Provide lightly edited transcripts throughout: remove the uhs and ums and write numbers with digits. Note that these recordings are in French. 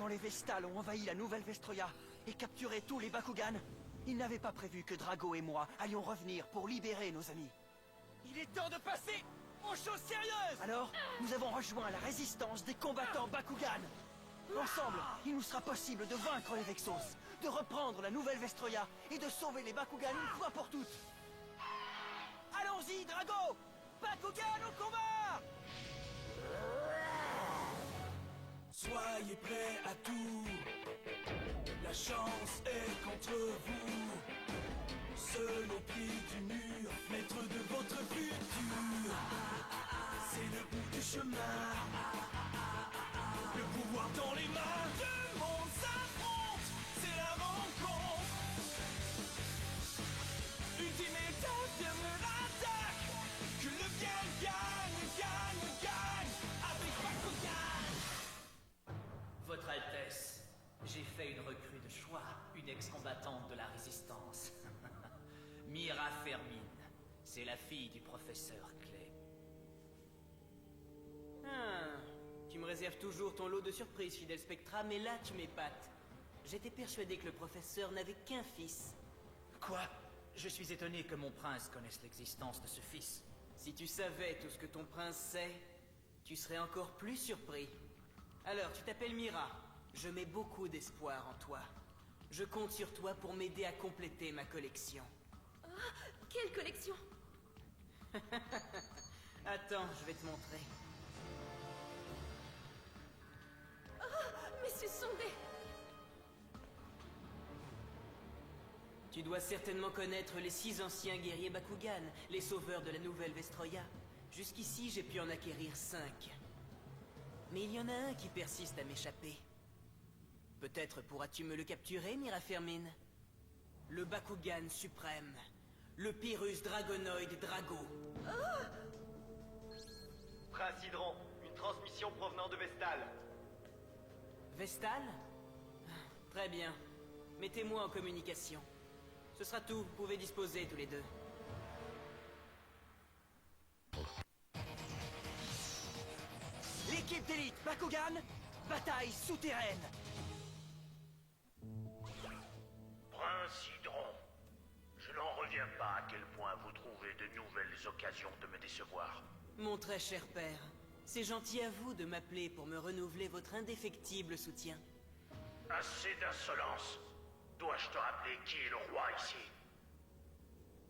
Quand les Vestals ont envahi la nouvelle Vestroia et capturé tous les Bakugan, ils n'avaient pas prévu que Drago et moi allions revenir pour libérer nos amis. Il est temps de passer aux choses sérieuses! Alors, nous avons rejoint la résistance des combattants Bakugan. Ensemble, il nous sera possible de vaincre les Vexos, de reprendre la nouvelle Vestroia et de sauver les Bakugan une fois pour toutes. Allons-y, Drago! Bakugan au combat! Soyez prêts à tout. La chance est contre vous. Seul au pied du mur, maître de votre futur. C'est le bout du chemin. Le pouvoir dans les mains. Deux mondes s'affrontent. C'est la rencontre. Ultimate dernière attaque. Que le bien gagne avec Bakugan. Votre Altesse, j'ai fait une recrue de choix, une ex-combattante de la Résistance. Mira Fermine, c'est la fille du professeur Clay. Tu me réserves toujours ton lot de surprises, fidèle Spectra, mais là tu m'épates. J'étais persuadé que le professeur n'avait qu'un fils. Quoi? Je suis étonné que mon prince connaisse l'existence de ce fils. Si tu savais tout ce que ton prince sait, tu serais encore plus surpris. Alors, tu t'appelles Mira. Je mets beaucoup d'espoir en toi. Je compte sur toi pour m'aider à compléter ma collection. Quelle collection? Attends, je vais te montrer. Mais ce sont des... Tu dois certainement connaître les 6 anciens guerriers Bakugan, les sauveurs de la nouvelle Vestroia. Jusqu'ici, j'ai pu en acquérir 5. Mais il y en a un qui persiste à m'échapper. Peut-être pourras-tu me le capturer, Mira Fermine? Le Bakugan suprême. Le Pyrrhus Dragonoid Drago. Prince Hydron, une transmission provenant de Vestal. Vestal? Très bien. Mettez-moi en communication. Ce sera tout, vous pouvez disposer tous les deux. L'équipe d'élite Bakugan, bataille souterraine. Prince Hydron, je n'en reviens pas à quel point vous trouvez de nouvelles occasions de me décevoir. Mon très cher père, c'est gentil à vous de m'appeler pour me renouveler votre indéfectible soutien. Assez d'insolence. Dois-je te rappeler qui est le roi ici?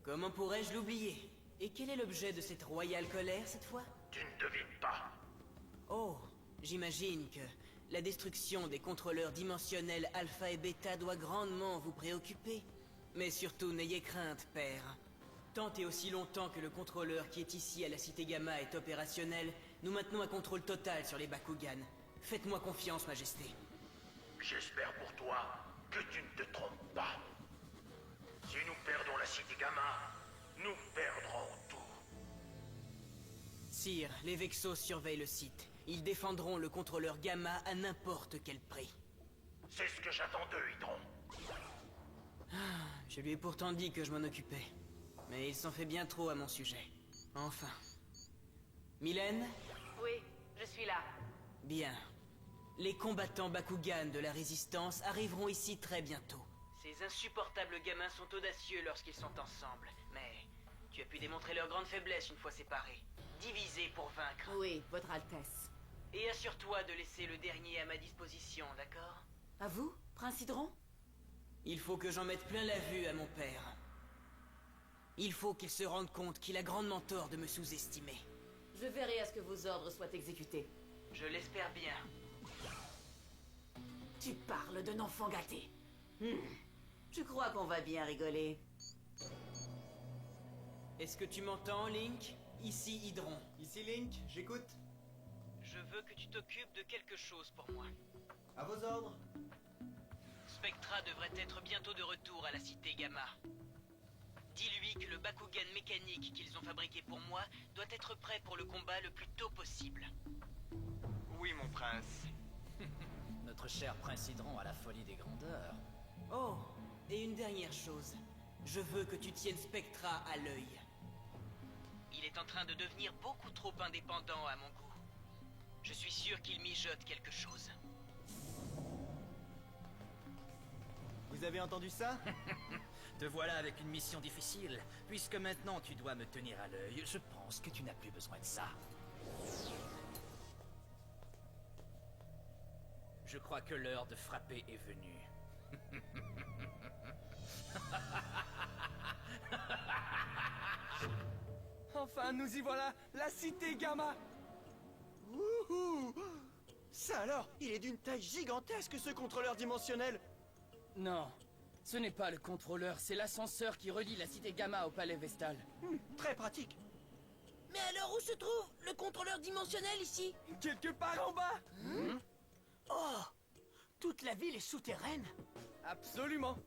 Comment pourrais-je l'oublier? Et quel est l'objet de cette royale colère cette fois? Tu ne devines pas. Oh, j'imagine que la destruction des contrôleurs dimensionnels Alpha et Beta doit grandement vous préoccuper. Mais surtout, n'ayez crainte, père. Tant et aussi longtemps que le contrôleur qui est ici à la Cité Gamma est opérationnel, nous maintenons un contrôle total sur les Bakugan. Faites-moi confiance, Majesté. J'espère pour toi que tu ne te trompes pas. Si nous perdons la Cité Gamma, nous perdrons tout. Sire, les Vexos surveillent le site. Ils défendront le contrôleur Gamma à n'importe quel prix. C'est ce que j'attends d'eux, Hydron. Je lui ai pourtant dit que je m'en occupais. Mais il s'en fait bien trop à mon sujet. Enfin. Mylène? Oui, je suis là. Bien. Les combattants Bakugan de la Résistance arriveront ici très bientôt. Ces insupportables gamins sont audacieux lorsqu'ils sont ensemble. Mais tu as pu démontrer leur grande faiblesse une fois séparés. Divisés pour vaincre. Oui, Votre Altesse. Et assure-toi de laisser le dernier à ma disposition, d'accord? À vous, Prince Hydron? Il faut que j'en mette plein la vue à mon père. Il faut qu'il se rende compte qu'il a grandement tort de me sous-estimer. Je verrai à ce que vos ordres soient exécutés. Je l'espère bien. Tu parles d'un enfant gâté. Je crois qu'on va bien rigoler. Est-ce que tu m'entends, Link? Ici Hydron. Ici Link, j'écoute. Je veux que tu t'occupes de quelque chose pour moi. À vos ordres. Spectra devrait être bientôt de retour à la Cité Gamma. Dis-lui que le Bakugan mécanique qu'ils ont fabriqué pour moi doit être prêt pour le combat le plus tôt possible. Oui, mon prince. Notre cher prince Hydron a la folie des grandeurs. Oh, et une dernière chose. Je veux que tu tiennes Spectra à l'œil. Il est en train de devenir beaucoup trop indépendant à mon goût. Je suis sûr qu'il mijote quelque chose. Vous avez entendu ça? Te voilà avec une mission difficile. Puisque maintenant tu dois me tenir à l'œil, je pense que tu n'as plus besoin de ça. Je crois que l'heure de frapper est venue. Enfin, nous y voilà, la cité Gamma. Wouhou! Ça alors, il est d'une taille gigantesque ce contrôleur dimensionnel. Non, ce n'est pas le contrôleur, c'est l'ascenseur qui relie la cité Gamma au palais Vestal. Très pratique. Mais alors où se trouve le contrôleur dimensionnel ici? Quelque part en bas. Oh! Toute la ville est souterraine. Absolument.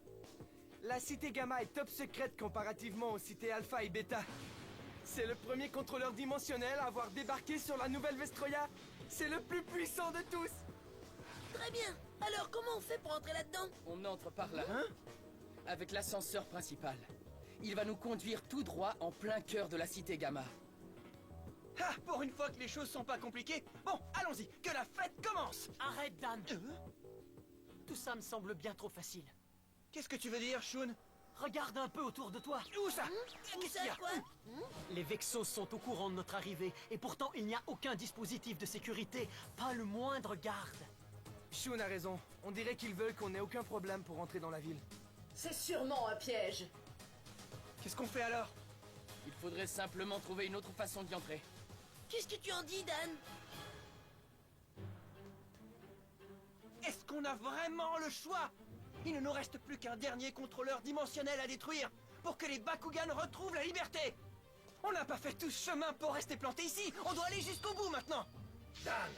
La cité Gamma est top secrète comparativement aux cités Alpha et Beta. C'est le premier contrôleur dimensionnel à avoir débarqué sur la nouvelle Vestroya. C'est le plus puissant de tous. Très bien. Alors comment on fait pour entrer là-dedans? On entre par là, avec l'ascenseur principal. Il va nous conduire tout droit en plein cœur de la cité Gamma. Ah, pour une fois que les choses sont pas compliquées. Bon, allons-y, que la fête commence. Arrête, Dan. Tout ça me semble bien trop facile. Qu'est-ce que tu veux dire, Shun? Regarde un peu autour de toi. Où ça? Où Qu'est-ce ça, qu'il y a? quoi? Les Vexos sont au courant de notre arrivée, et pourtant il n'y a aucun dispositif de sécurité, pas le moindre garde. Shun a raison. On dirait qu'ils veulent qu'on ait aucun problème pour entrer dans la ville. C'est sûrement un piège. Qu'est-ce qu'on fait alors? Il faudrait simplement trouver une autre façon d'y entrer. Qu'est-ce que tu en dis, Dan? Est-ce qu'on a vraiment le choix? Il ne nous reste plus qu'un dernier contrôleur dimensionnel à détruire pour que les Bakugan retrouvent la liberté. On n'a pas fait tout ce chemin pour rester planté ici. On doit aller jusqu'au bout maintenant. Dan,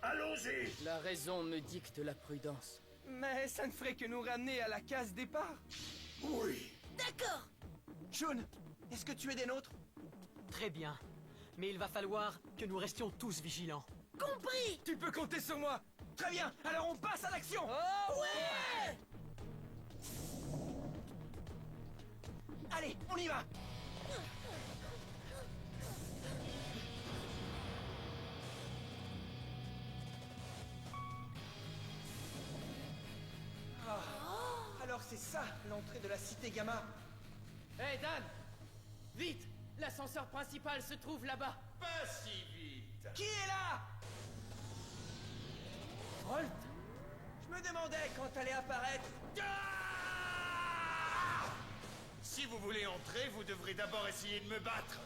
allons-y. La raison me dicte la prudence. Mais ça ne ferait que nous ramener à la case départ. Oui. D'accord. Shun, est-ce que tu es des nôtres? Très bien. Mais il va falloir que nous restions tous vigilants. Compris. Tu peux compter sur moi. Très bien, alors on passe à l'action. Oh Ouais. Allez, on y va. Ah, alors c'est ça, l'entrée de la cité Gamma. Hé Dan! Vite! L'ascenseur principal se trouve là-bas. Pas si vite. Qui est là? Holt. Je me demandais quand allait apparaître. Si vous voulez entrer, vous devrez d'abord essayer de me battre.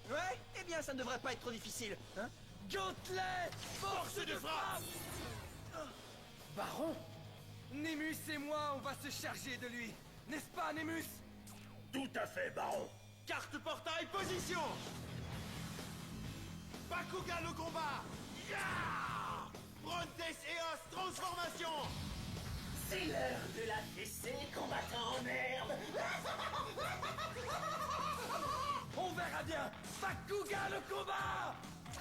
Ouais? Eh bien, ça ne devrait pas être trop difficile, hein? Gauntlet. Force de frappe. Baron. Némus et moi, on va se charger de lui. N'est-ce pas, Némus? Tout à fait, Baron. Carte portail, position. Bakugan au combat. Ya! Brontes Eos, transformation. C'est l'heure de la fessée, combattant en herbe. On verra bien. Bakugan le combat.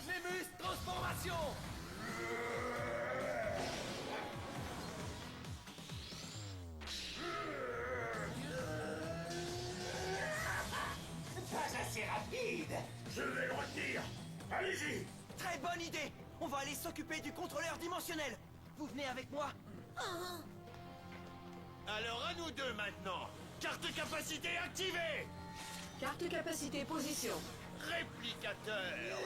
Némus transformation. Pas assez rapide. Je vais le retenir. Allez-y. Très bonne idée. On va aller s'occuper du contrôleur dimensionnel. Vous venez avec moi? Alors à nous deux maintenant. Carte capacité activée. Carte capacité position. Réplicateur.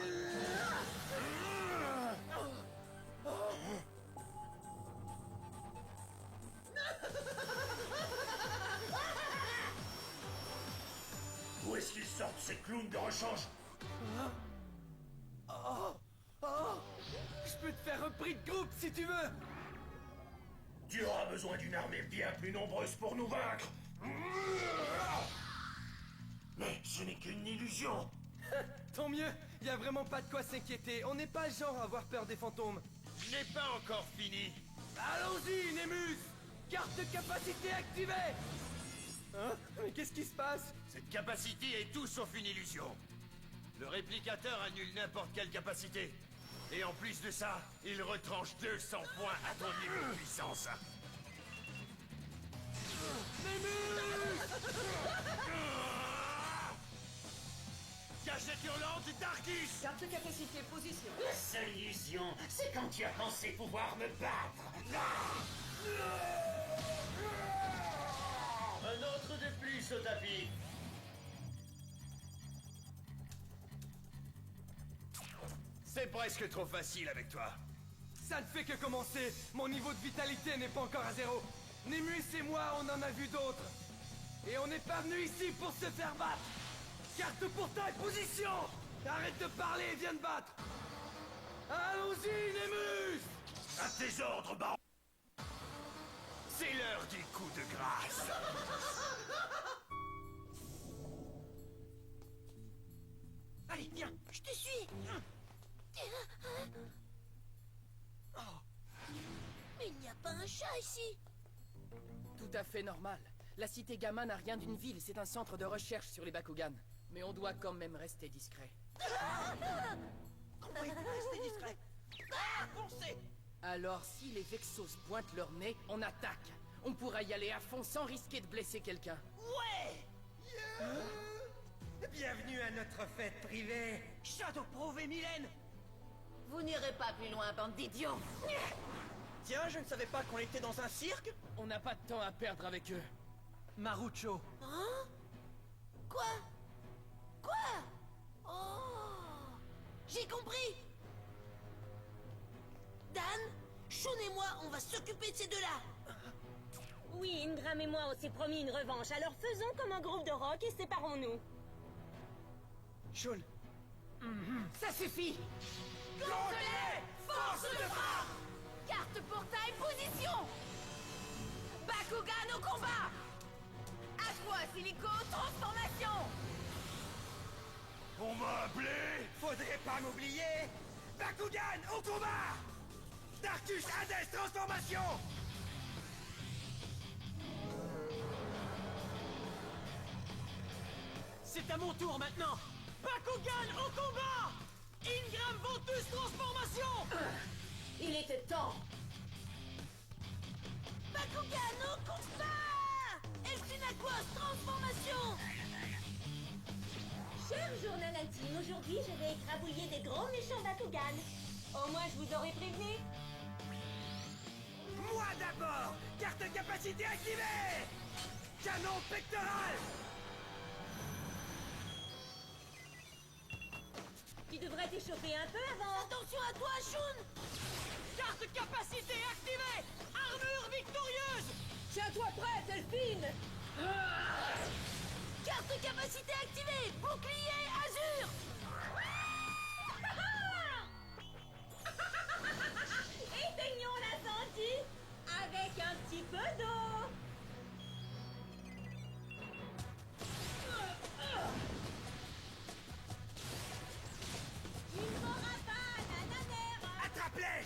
Où est-ce qu'ils sortent ces clowns de rechange? Je peux te faire un prix de groupe si tu veux. Tu auras besoin d'une armée bien plus nombreuse pour nous vaincre. Mais ce n'est qu'une illusion. Tant mieux. Y a vraiment pas de quoi s'inquiéter. On n'est pas le genre à avoir peur des fantômes. Je n'ai pas encore fini. Allons-y, Némus. Carte de capacité activée. Hein? Mais qu'est-ce qui se passe? Cette capacité est tout sauf une illusion. Le réplicateur annule n'importe quelle capacité. Et en plus de ça, il retranche 200 points à ton niveau de puissance. Cachette hurlante Darkus. Carte capacité position. La seule illusion, c'est quand tu as pensé pouvoir me battre. Un autre de plus au tapis. C'est presque trop facile avec toi. Ça ne fait que commencer. Mon niveau de vitalité n'est pas encore à zéro. Némus et moi, on en a vu d'autres. Et on n'est pas venu ici pour se faire battre. Carte pour taille, position. Arrête de parler et viens de battre. Allons-y, Némus. À tes ordres, baron. C'est l'heure du coup de grâce. Allez, viens, je te suis. Mais il n'y a pas un chat ici. Tout à fait normal. La cité Gamma n'a rien d'une ville, c'est un centre de recherche sur les Bakugan. Mais on doit quand même rester discret. Oui, restez discret. Foncez. Alors, si les Vexos pointent leur nez, on attaque. On pourra y aller à fond sans risquer de blesser quelqu'un. Ouais. Bienvenue à notre fête privée. Shadow Prove et Mylène. Vous n'irez pas plus loin, bande d'idiots. Tiens, je ne savais pas qu'on était dans un cirque. On n'a pas de temps à perdre avec eux. Marucho. Hein? Quoi? Oh, j'ai compris. Dan, Shun et moi, on va s'occuper de ces deux-là. Oui, Ingram et moi on s'est promis une revanche, alors faisons comme un groupe de rock et séparons-nous. Shun. Ça suffit. Contre-les! Force de frappe! Carte pour taille, position! Bakugan au combat! À toi, Silico, transformation! On m'a appelé. Faudrait pas m'oublier. Bakugan au combat. Darkus Hades transformation. C'est à mon tour maintenant. Bakugan au combat. Ingram Ventus transformation. Il était temps. Bakugan au combat! Elfin Aquos, transformation! Cher journal intime, aujourd'hui je vais écrabouiller des gros méchants Bakugan. Au moins je vous aurais prévenu. Moi d'abord. Carte capacité activée. Canon pectoral. Tu devrais t'échauffer un peu avant. Attention à toi, Shun! Carte capacité activée. Armure victorieuse. Tiens-toi prête, Elfine. Carte capacité activée! Bouclier azur! Éteignons l'incendie avec un petit peu d'eau. Il m'aura pas, nananère. Attrape-les.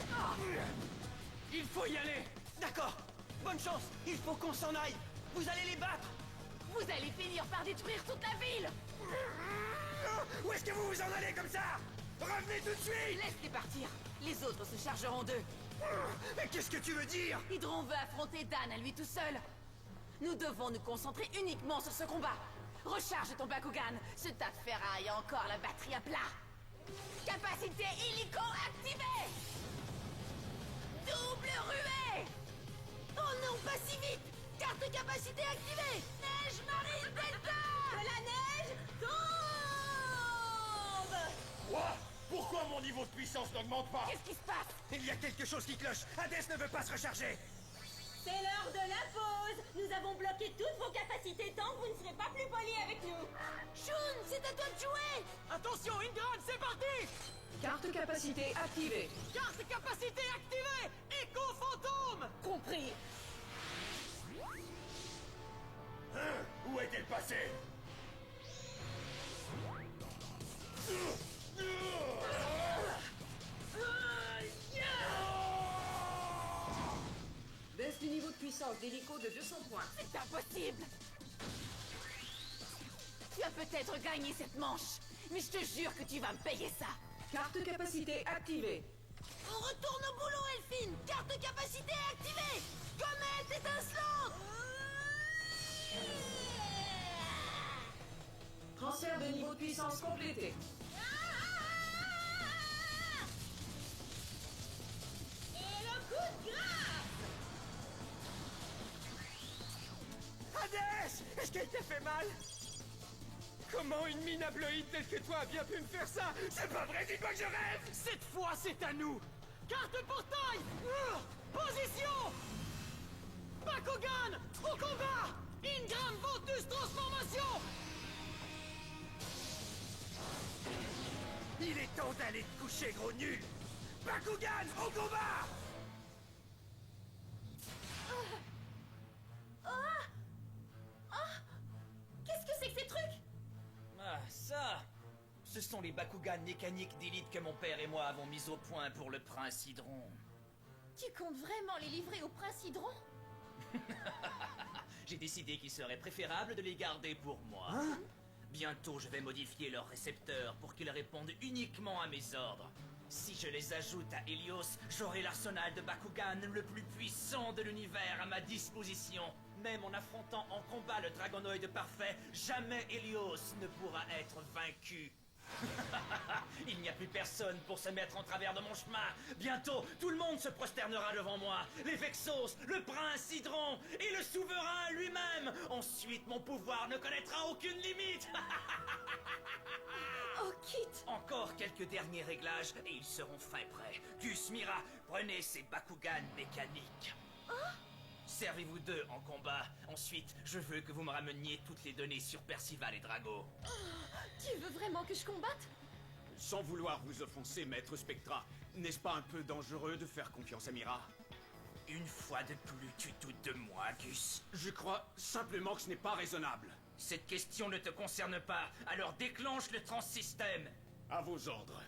Il faut y aller. D'accord. Bonne chance. Il faut qu'on s'en aille. Vous allez les battre. Vous allez finir par détruire toute la ville. Où est-ce que vous vous en allez comme ça? Revenez tout de suite. Laisse-les partir. Les autres se chargeront d'eux. Mais qu'est-ce que tu veux dire? Hydron veut affronter Dan à lui tout seul. Nous devons nous concentrer uniquement sur ce combat. Recharge ton Bakugan. Ce tas de ferraille a encore la batterie à plat. Capacité illico activée. Double ruée. Oh non, pas si vite! Carte capacité activée! Neige marine delta! Que la neige tombe. Quoi? Pourquoi mon niveau de puissance n'augmente pas? Qu'est-ce qui se passe? Il y a quelque chose qui cloche. Hades ne veut pas se recharger. C'est l'heure de la pause. Nous avons bloqué toutes vos capacités tant que vous ne serez pas plus polis avec nous. Shun, c'est à toi de jouer! Attention, Ingram, c'est parti. Carte capacité activée. Carte capacité activée. Écho fantôme. Compris. Hein? Où est-elle passée? Baisse du niveau de puissance d'hélico de 200 points. C'est impossible. Tu as peut-être gagné cette manche, mais je te jure que tu vas me payer ça. Carte capacité activée. On retourne au boulot, Elfine! Carte capacité activée! Comète étincelante! Transfert de niveau de puissance complété. Et le coup de grâce. Hades! qu'elle t'a fait mal? Comment une mine haploïde telle que toi a bien pu me faire ça? C'est pas vrai, dis-moi que je rêve! Cette fois, c'est à nous! Carte portail! Position! Bakugan! Au combat! Ingram Ventus Transformation! Il est temps d'aller te coucher, gros nul! Bakugan, au combat! Qu'est-ce que c'est que ces trucs? Ah, ça! Ce sont les Bakugan mécaniques d'élite que mon père et moi avons mis au point pour le Prince Hydron. Tu comptes vraiment les livrer au Prince Hydron? J'ai décidé qu'il serait préférable de les garder pour moi. Bientôt, je vais modifier leurs récepteurs pour qu'ils répondent uniquement à mes ordres. Si je les ajoute à Helios, j'aurai l'arsenal de Bakugan le plus puissant de l'univers à ma disposition. Même en affrontant en combat le Dragonoid parfait, jamais Helios ne pourra être vaincu. Il n'y a plus personne pour se mettre en travers de mon chemin. Bientôt, tout le monde se prosternera devant moi. Les Vexos, le prince Hydron et le souverain lui-même. Ensuite, mon pouvoir ne connaîtra aucune limite. Oh, Kit! Encore quelques derniers réglages et ils seront fin prêts. Gus, Mira, prenez ces Bakugan mécaniques. Servez-vous d'eux en combat. Ensuite, je veux que vous me rameniez toutes les données sur Percival et Drago. Tu veux vraiment que je combatte? Sans vouloir vous offenser, Maître Spectra, n'est-ce pas un peu dangereux de faire confiance à Mira? Une fois de plus, tu doutes de moi, Gus. Je crois simplement que ce n'est pas raisonnable. Cette question ne te concerne pas, alors déclenche le transsystème. À vos ordres.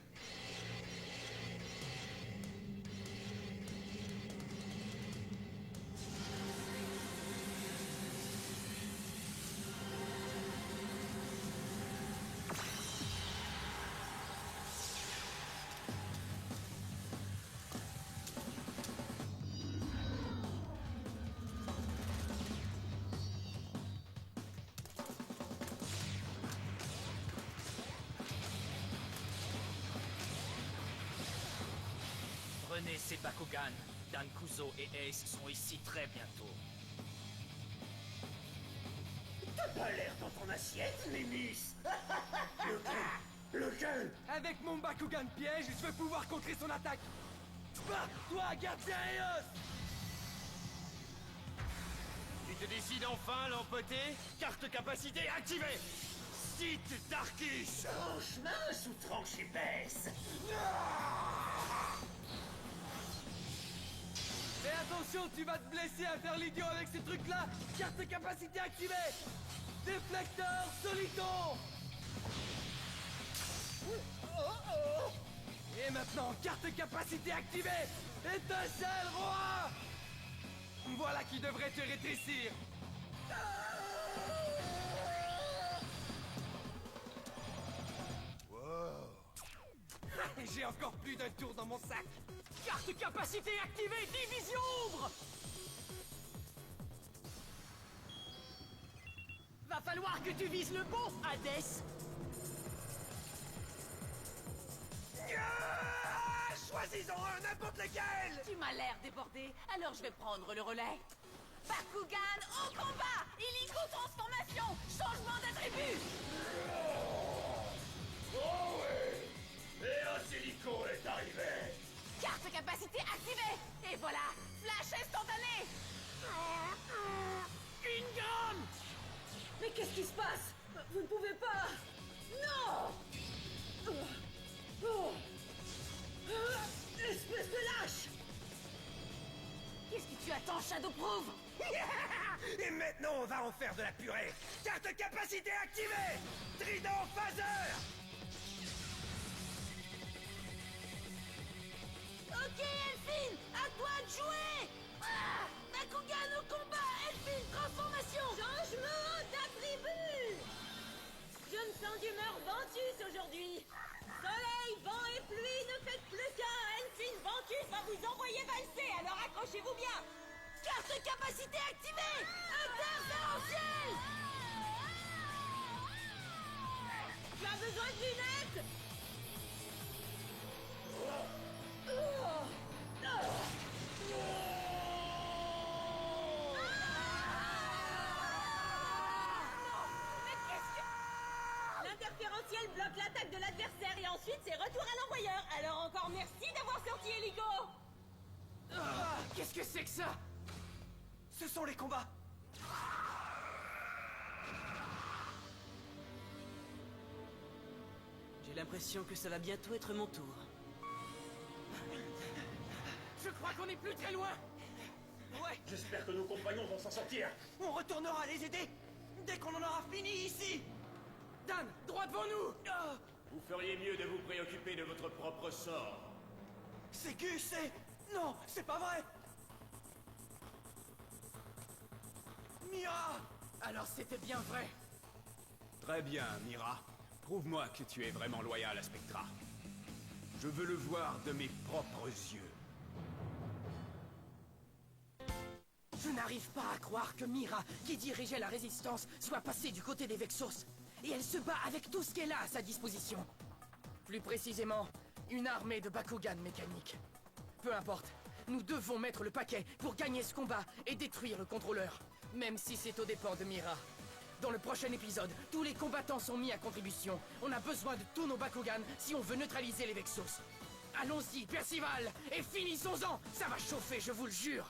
Prenez ces Bakugan. Dan Kuzo et Ace sont ici très bientôt. T'as pas l'air dans ton assiette, Némis. Lequel? Avec mon Bakugan piège, je vais pouvoir contrer son attaque. Toi, gardien Eos! Tu te décides enfin, l'empoté? Carte capacité activée! Site Darkus! Chemin sous tranche épaisse! Fais attention, tu vas te blesser à faire l'idiot avec ces trucs-là! Carte capacité activée! Déflecteur Soliton! Et maintenant, carte capacité activée! Étincelle roi! Voilà qui devrait te rétrécir! J'ai encore plus d'un tour dans mon sac! Carte capacité activée, division ombre! Va falloir que tu vises le bon, Hades! Choisissons un, n'importe lequel! Tu m'as l'air débordé, alors je vais prendre le relais. Bakugan au combat! Illico transformation! Changement d'attribut! Oh oui! Eos Illico est arrivé! Carte capacité activée! Et voilà! Flash instantané! Ingram! Mais qu'est-ce qui se passe? Vous ne pouvez pas! Non! Espèce de lâche! Qu'est-ce que tu attends, Shadowproof? Et maintenant, on va en faire de la purée! Carte capacité activée! Trident phaser! Ok, Elfine! À toi de jouer! Bakugan au combat! Elfine, transformation! Changement d'attribut! Je me sens d'humeur Ventus aujourd'hui. Soleil, vent et pluie, ne faites plus qu'un. Elfine Ventus va vous envoyer valser, alors accrochez-vous bien. Carte capacité activée! Interférentiel! Tu as besoin de lunettes? interférentiel bloque l'attaque de l'adversaire et ensuite c'est retour à l'envoyeur. Alors encore merci d'avoir sorti Hélico. Qu'est-ce que c'est que ça? Ce sont les combats. J'ai l'impression que ça va bientôt être mon tour. Je crois qu'on est plus très loin. Ouais, J'espère que nos compagnons vont s'en sortir. on retournera les aider dès qu'on en aura fini ici. Dan, droit devant nous. Vous feriez mieux de vous préoccuper de votre propre sort. C'est Gus, c'est... Non, c'est pas vrai. Mira! Alors c'était bien vrai. Très bien, Mira. Prouve-moi que tu es vraiment loyal à Spectra. Je veux le voir de mes propres yeux. Je n'arrive pas à croire que Mira, qui dirigeait la résistance, soit passée du côté des Vexos. Et elle se bat avec tout ce qu'elle a à sa disposition. Plus précisément, une armée de Bakugan mécaniques. Peu importe, nous devons mettre le paquet pour gagner ce combat et détruire le contrôleur. Même si c'est aux dépens de Mira. Dans le prochain épisode, tous les combattants sont mis à contribution. On a besoin de tous nos Bakugan si on veut neutraliser les Vexos. Allons-y, Percival, et finissons-en. Ça va chauffer, je vous le jure.